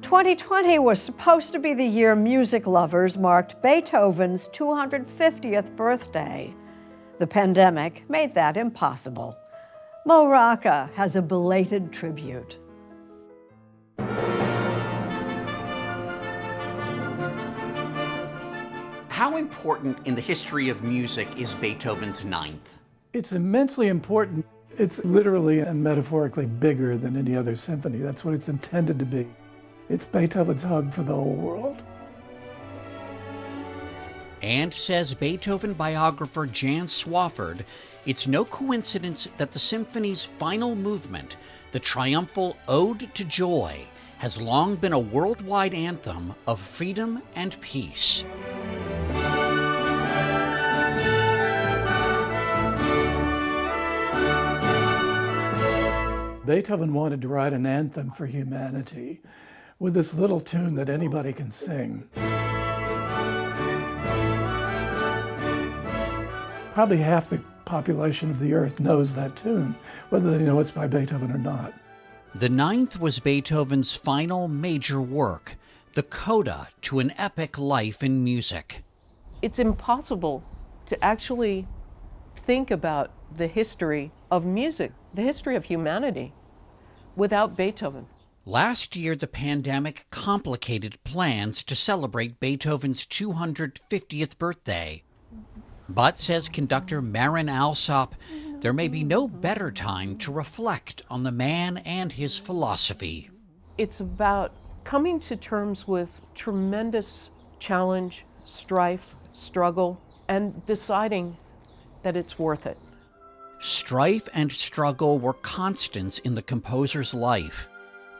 2020 was supposed to be the year music lovers marked Beethoven's 250th birthday. The pandemic made that impossible. Mo Rocca has a belated tribute. How important in the history of music is Beethoven's Ninth? It's immensely important. It's literally and metaphorically bigger than any other symphony. That's what it's intended to be. It's Beethoven's hug for the whole world. And, says Beethoven biographer Jan Swafford, it's no coincidence that the symphony's final movement, the triumphal Ode to Joy, has long been a worldwide anthem of freedom and peace. Beethoven wanted to write an anthem for humanity with this little tune that anybody can sing. Probably half the population of the earth knows that tune, whether they know it's by Beethoven or not. The Ninth was Beethoven's final major work, the coda to an epic life in music. It's impossible to actually think about the history of music, the history of humanity, without Beethoven. Last year, the pandemic complicated plans to celebrate Beethoven's 250th birthday. But, says conductor Marin Alsop, there may be no better time to reflect on the man and his philosophy. It's about coming to terms with tremendous challenge, strife, struggle, and deciding that it's worth it. Strife and struggle were constants in the composer's life.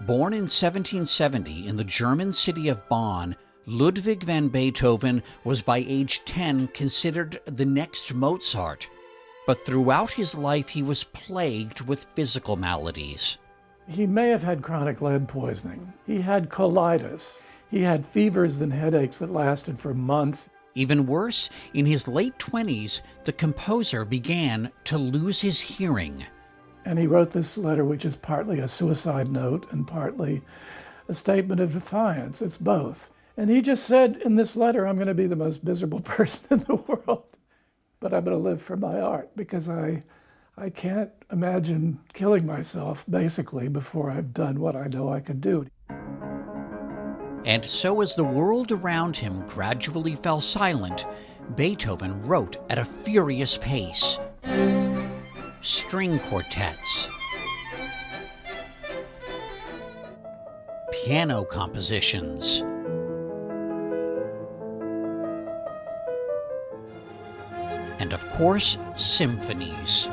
Born in 1770 in the German city of Bonn, Ludwig van Beethoven was by age 10 considered the next Mozart. But throughout his life he was plagued with physical maladies. He may have had chronic lead poisoning. He had colitis. He had fevers and headaches that lasted for months. Even worse, in his late 20s, the composer began to lose his hearing. And he wrote this letter, which is partly a suicide note and partly a statement of defiance. It's both. And he just said in this letter, I'm going to be the most miserable person in the world, but I'm going to live for my art because I can't imagine killing myself, basically, before I've done what I know I could do. And so as the world around him gradually fell silent, Beethoven wrote at a furious pace. String quartets, piano compositions, and of course, symphonies.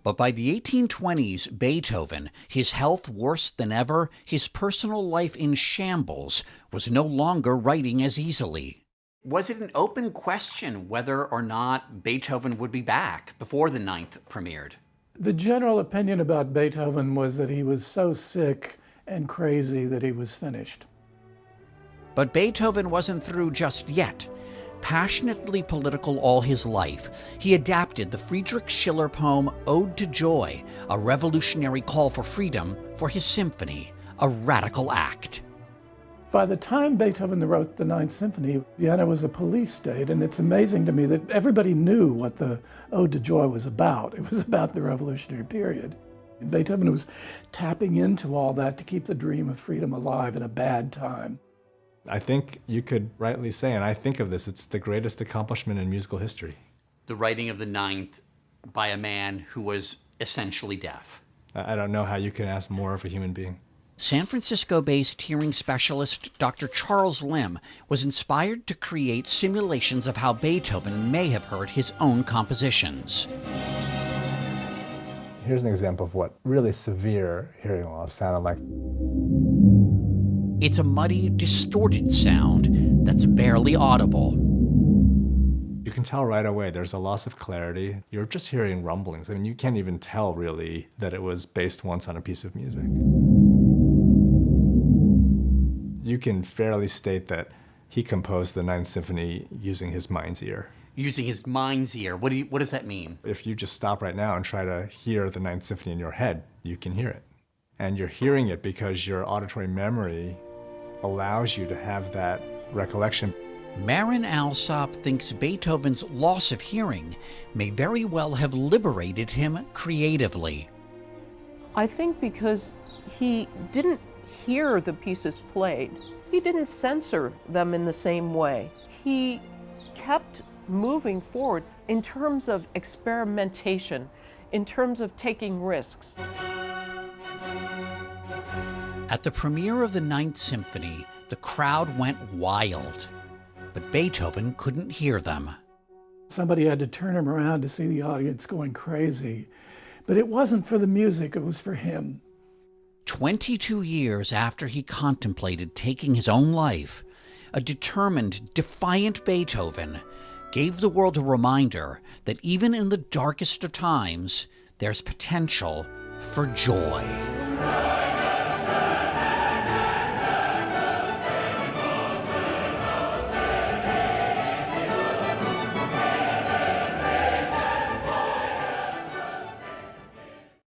But by the 1820s, Beethoven, his health worse than ever, his personal life in shambles, was no longer writing as easily. Was it an open question whether or not Beethoven would be back before the Ninth premiered? The general opinion about Beethoven was that he was so sick and crazy that he was finished. But Beethoven wasn't through just yet. Passionately political all his life, he adapted the Friedrich Schiller poem Ode to Joy, a revolutionary call for freedom, for his symphony, a radical act. By the time Beethoven wrote the Ninth Symphony, Vienna was a police state, and it's amazing to me that everybody knew what the Ode to Joy was about. It was about the revolutionary period. And Beethoven was tapping into all that to keep the dream of freedom alive in a bad time. I think you could rightly say, and I think of this, it's the greatest accomplishment in musical history. The writing of the Ninth by a man who was essentially deaf. I don't know how you can ask more of a human being. San Francisco-based hearing specialist Dr. Charles Lim was inspired to create simulations of how Beethoven may have heard his own compositions. Here's an example of what really severe hearing loss sounded like. It's a muddy, distorted sound that's barely audible. You can tell right away there's a loss of clarity. You're just hearing rumblings. I mean, you can't even tell really that it was based once on a piece of music. You can fairly state that he composed the Ninth Symphony using his mind's ear. Using his mind's ear. What does that mean? If you just stop right now and try to hear the Ninth Symphony in your head, you can hear it. And you're hearing it because your auditory memory allows you to have that recollection. Marin Alsop thinks Beethoven's loss of hearing may very well have liberated him creatively. I think because he didn't hear the pieces played, he didn't censor them in the same way. He kept moving forward in terms of experimentation, in terms of taking risks. At the premiere of the Ninth Symphony, the crowd went wild, but Beethoven couldn't hear them. Somebody had to turn him around to see the audience going crazy. But it wasn't for the music, it was for him. 22 years after he contemplated taking his own life, a determined, defiant Beethoven gave the world a reminder that even in the darkest of times, there's potential for joy.